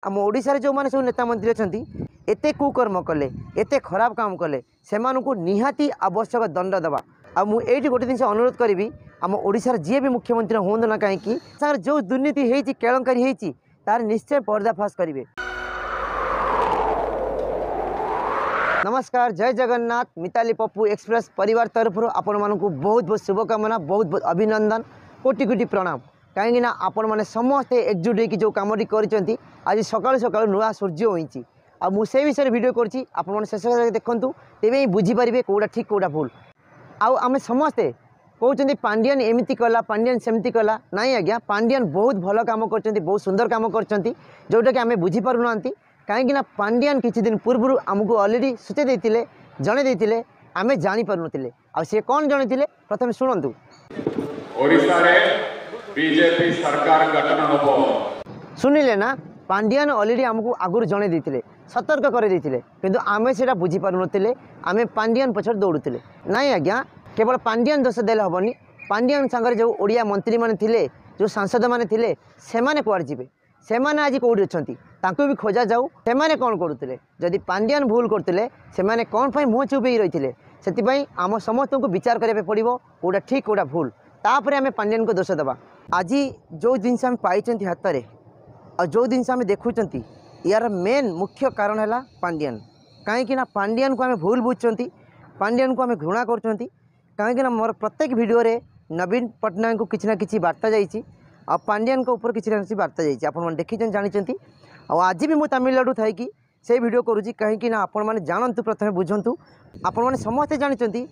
आम ओडिशा रे जो माने सब नेता मंत्री अछंती एते कुकर्म कले एते खराब काम कले सेमानकु निहाती आवश्यक दंड दबा। आ मु एठी गोटे दिन अनुरोध करी आम ओडिशा रे जे भी मुख्यमंत्री होंद ना कहीं सर जो दुर्नीति होती केलंकारी होती तार निश्चय पर्दाफाश करेंगे। नमस्कार, जय जगन्नाथ। मिताली पप्पू एक्सप्रेस परिवार तरफ आपण मानकु बहुत बहुत शुभकामना, बहुत बहुत अभिनंदन, कोटि कोटि प्रणाम। कहीं आपण मैंने समस्ते एकजुट होकर जो कमटी कर आज सकाल सकाल नुआ सूर्य होती आ मुझे विषय भिडियो करछि आपण माने शेष देखु तेरे बुझीपारे कौटा ठीक कौटा भूल। आम समस्ते कहते पांडियान एमती कला पांडियान सेमती कला नाई आज्ञा, पांडियान बहुत भल काम कर बहुत सुंदर काम कर जोटा कि आम बुझीपार ना कहीं पांडियान किसी दिन पूर्व आमको अलरेडी सूचे देते जड़े देते आम जापर नुले सी कौन जड़े प्रथम शुणु। बीजेपी सरकार गठन होबो सुनिले ना, पांडियान अलरेडी आमको आगुरी जड़े देते सतर्क करते किंतु आम से बुझी पार नुले आम पांडियान पछर दौड़ुले नाई आज्ञा। केवल पांडियान दोष देले हेनी, पांडियान सांगे जो ओडिया मंत्री माने थिले जो सांसद माने थिले सेमाने कुआड़ जीवे, सेमाने आज कौटी अच्छी तांको भी खोजा जाऊ सेमाने कौन करुले। जदि पांडियान भूल करते सेमाने कौन पाई मुँह चुपे रही से आम समस्त को विचार करें पड़ो कौटा ठीक कौटा भूल, तापर आम पांडियान को दोष दबा। आज जो जिनस आम पाई हाथ में और जो जिनस आम देखुं यार मेन मुख्य कारण है पांडियान। कहीं पांडियान को आम भूल बुझुं, पांडियान को आम घृणा कर कहीं मोर प्रत्येक वीडियो रे नवीन पट्टनायक को किसी ना किसी बार्ता जाइए आ पांडियान को ऊपर किसी ना किसी बार्ता जाइए आपण देखी जानी। आज भी मुझे तमिलनाडु थी कि से वीडियो करुँची कहीं आपण मैंने जानतु प्रथम बुझंतु। आपण मैंने समस्ते जानते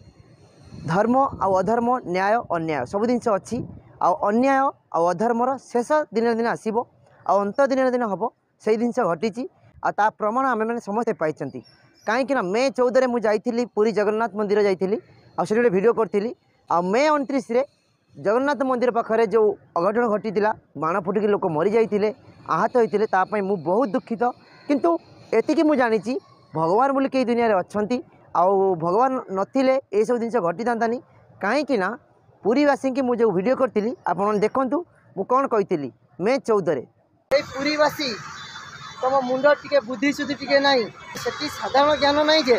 धर्म आ अधर्म न्याय अन्याय सब जिनस अच्छी अन्याय आ अधर्मर शेष दिन दिन आसब अंत दिन दिन हम से जिनस घटी आ प्रमाण आम मैंने समस्ते पाई। कहीं मे 14 मुझे जाइली पुरी जगन्नाथ मंदिर जाइली आठ वीडियो करी आ मे 29 जगन्नाथ मंदिर पाखे जो अघटन घटी बाण फुटिक लोक मरी जाते आहत होते मु बहुत दुखित। किंतु एतिकी मु जानी भगवान बोली कई दुनिया रे अच्छी आउ भगवान नथिले ये सब जिन घटी था कहीं पुरीवासी की मुझे वीडियो करी आप देखूँ मु कौन कही मे 14 पुरीवासी तुम मुंड टे बुद्धि शुद्धि टे ना से साधारण ज्ञान ना जे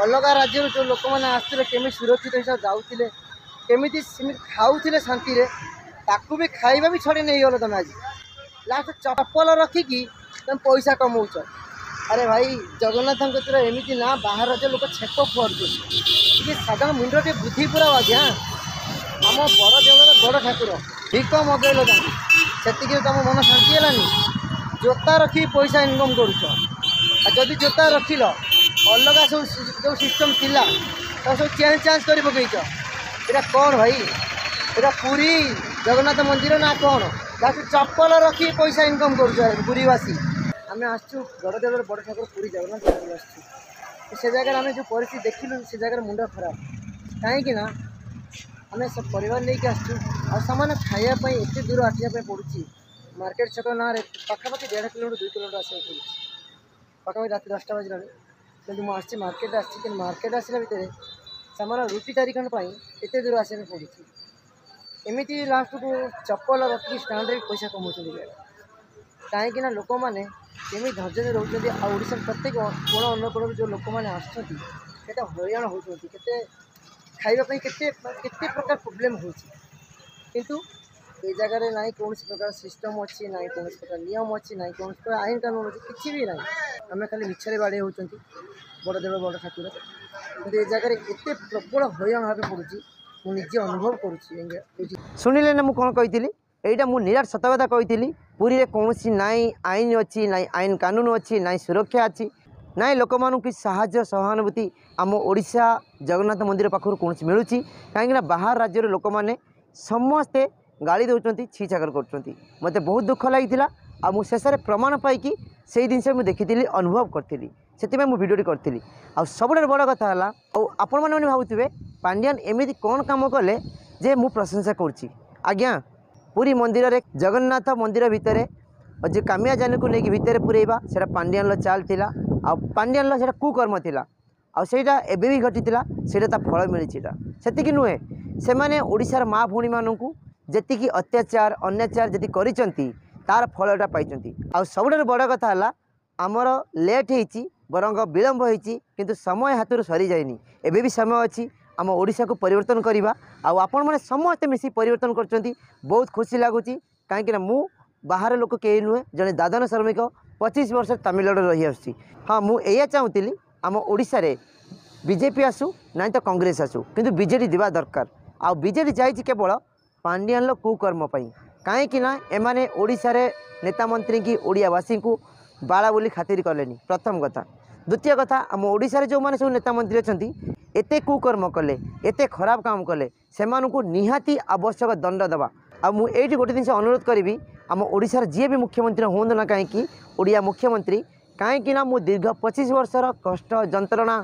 अलग राज्य जो लोक मैंने आसते केमी सुरक्षित हिसाब जाऊे केमी खाऊे शांति ताकू भी खाଇବା भी छड़े नहीं गल। तुम आज लास्ट चप्पल रखिकी तुम पैसा कमाउच। अरे भाई जगन्नाथ एमती ना बाहर राज्य लोक छेप फुआर साधारण मुंड टे बुद्धि पूरा आज्ञा आम बड़ देवल बड़ ठाकुर ठीक मगेल से तुम मन शांति है। जोता रखी पैसा इनकम करुदी जोता रखिल अलग सब जो सिस्टम थिला तो सब चेंज चेंज कर पकईच एटा कौन भाई एटा पूरी जगन्नाथ मंदिर ना कौन लास्ट चप्पल रखी पैसा इनकम करूरीवासी आम आसचु बड़देव बड़ ठाकुर पूरी जगन्नाथ मंदिर आसचु से जगह आम जो परिस्थिति देखिलु से जगह मुंड खराब कहीं आम सब परिवार लेकिन आसचु आने खायापी एत दूर आसापी पड़ुची मार्केट छक ना पाखापाखि 1.5 किलोमीटर 2 किलोमीटर आसा पड़े पाखापाखि रात 10टा बजला कि मुझे मार्केट आसी मार्केट आसला भितर सामान रुटी तारीखंड एत दूर आसा पड़ी एमती लास्ट को चप्पल रखी स्टाण्ड पैसा कमाऊँ कहीं लोक मैंने केमी धैर्य रोचे आशा प्रत्येक कोण अनुकोण जो लोक मैंने आसते हईराण होती खावाई के प्रकार प्रोब्लेम हो किंतु ये जगह ना कौन प्रकार सिस्टम अच्छी ना कौन प्रकार नियम अच्छी ना कौन प्रकार आईन कानून अच्छी किसी भी ना आम खाली मिछरे बाड़े होती बड़देव बड़ ठाकुर कि जगह एत प्रबल हईराण भाव पड़ी मुझे अनुभव करुँची। शुणिले ना मुझे कौन कही यहाँ मुझे निराट सत कथा कही पुरी में कौन ना आईन अच्छी ना आईन कानून अच्छी ना सुरक्षा अच्छी ना लोक मानू कि साहाय्य सहानुभूति आम ओडिशा जगन्नाथ मंदिर पाखर कौन मिलूँ कहीं बाहर राज्य लोक मैंने समस्ते गाड़ी दौरान छी छाकर कर मत बहुत दुख लगी आ मु शेष प्रमाण पाई से जिन देखी अनुभव करी से भिडियो करी आ सब बड़ कथा है आपण मैंने भावुवे पांडियान एमती कौन काम कले जे मु प्रशंसा करुँची। आज्ञा पुरी मंदिर रे जगन्नाथ मंदिर भितर जो कामिया जान को लेकिन भितर पुरेबा से पांडियान चाल थिला आ पांडियान से कुकर्म थिला आ सेटा एबे भी घटीला सेटा फल मिली से नुहे से माने ओडिशार माँ भौणी मानू जी अत्याचार अन्याचार जी करिसेंती तार फलटा पाई सबुठ बड़ कथा है आमर लेट हो बरंग विलम्ब हो समय हाथ सरी जाए एबे भी समय अच्छी आम ओडिशा को परिवर्तन करवा आपण मैंने समस्ते मिसी परिवर्तन कर बहुत खुशी लगुच कहीं मु बाहर लोक कहीं नुहे जड़े दादन श्रमिक 25 वर्ष तमिलनाडु रही आसुची। हाँ मुझे चाहूली आम ओडिशा रे बीजेपी आसू ना तो कांग्रेस आसू किंतु बीजेडी दिवा दरकार आ बीजेडी जाइए केवल पांडियान कुकर्म कहीं एमाने ओडिशा रे नेता मंत्री की ओडियावासी को बाला बोली खातिर कले प्रथम कथा। द्वितीय कथा आम ओडिशा रे जो माने सब नेता मंत्री अच्छा एते कुकर्म कले एते खराब काम कले से निहाती आवश्यक दंड दबा आ मुझे गोटे जिन अनुरोध करी आम ओडिशा रे जी भी मुख्यमंत्री हूँ ना कहीं ओडिया मुख्यमंत्री कहीं मु दीर्घ 25 वर्षर कष्ट जंत्रणा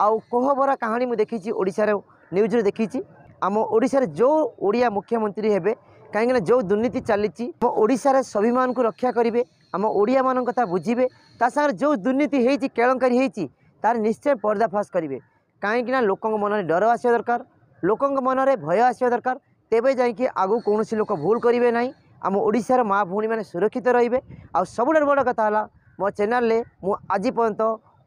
आउ कोहबरा कहानी मुझे देखी ओडिशा रे न्यूज रे देखी आम ओडिशा रे जो ओडिया मुख्यमंत्री हेबे कहीं जो दुर्नीति चली ओडिशा रे स्वाभिमान को रक्षा करेंगे आम ओडिया मान कथा बुझे तासागर जो दुर्नीति होती केलंकारी होती तार निश्चय पर्दाफाश करेंगे कहीं लोक मन में डर आसा दरकार लोक मन में भय आसा दरकार तेबे जाइए आगू कौन लोक भूल करेंगे ना आम ओडिशार माँ भौणी मैंने सुरक्षित रे आ सबुठ बड़ कथा है मो चैनल मु आज पर्यंत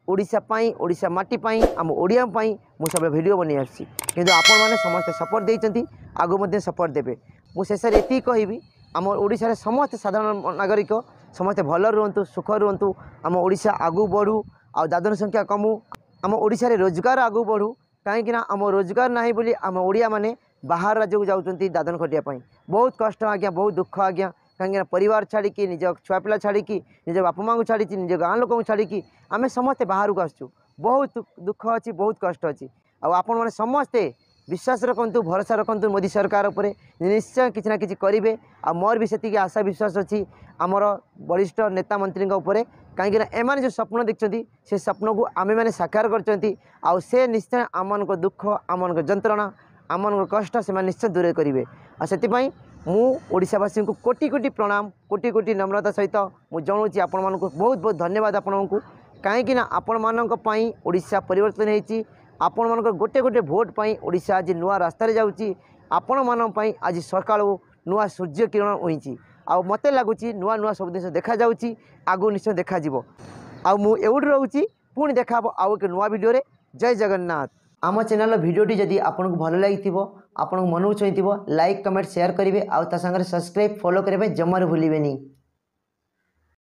ओडिशा माटी आम ओडिया मुझे सब वीडियो बनी आसी किंतु आपण मैंने समस्त सपोर्ट देते आगू सपोर्ट देवे मुझे शेष ये कहबी आम ओडिशा समस्त साधारण नागरिक समस्ते भल रुहतु सुख रुहतु आम ओडिशा आगू बढ़ू आ दादन संख्या कमू आम ओडिशा रे रोजगार आगू बढ़ू कहीं आम रोजगार ना बोली आम ओडिया माने बाहर राज्य को जाऊँच दादन खटिया बहुत कष्ट आज्ञा बहुत दुख आज्ञा कहीं परिवार छाड़ी निज छुआ पिला छाड़ी निज बापा माँ को छाड़ी निज गाँ लोक छाड़ी आम समस्ते बाहर को आसू बहुत दुख अच्छी बहुत कष्ट अच्छी आपण मैंने समस्ते विश्वास रखु भरोसा रखु मोदी सरकार उपर निश्चय किसी ना कि करेंगे आ मोर भी से आशा विश्वास अच्छी आमर वरिष्ठ नेता मंत्री कहीं एम जो स्वप्न देखते से स्वप्न को आम मैंने साकार कर निश्चय आम दुख आम जंत्रणा आम कष्ट से निश्चय दूर करेंगे आ से ओडिशावासी को कोटि कोटि प्रणाम कोटि कोटि नम्रता सहित मुझे जनाऊँगी आपण मानक बहुत बहुत धन्यवाद आपण को कहीं आपण मानी ओडिशा परिवर्तन होती आपण मान गोटे गोटे भोट पाई ओडिशा आज नुआ रास्तार जाऊँगी आपण मान आज सका नुआ सूर्य किरण होईची आ मते लगुच नुआ नुआ सब जिन देखा जाऊँगी आगु निश्चय देखा एवढी रोचे पुणी देखा आउ एक नुआ वीडियो रे जय जगन्नाथ। आम चैनल भिडियोटी जदि आपको भल लगी आपन मन चाहिए लाइक कमेंट शेयर करेंगे आउ ता संगे सब्सक्राइब फॉलो करेंगे जमार भूलें।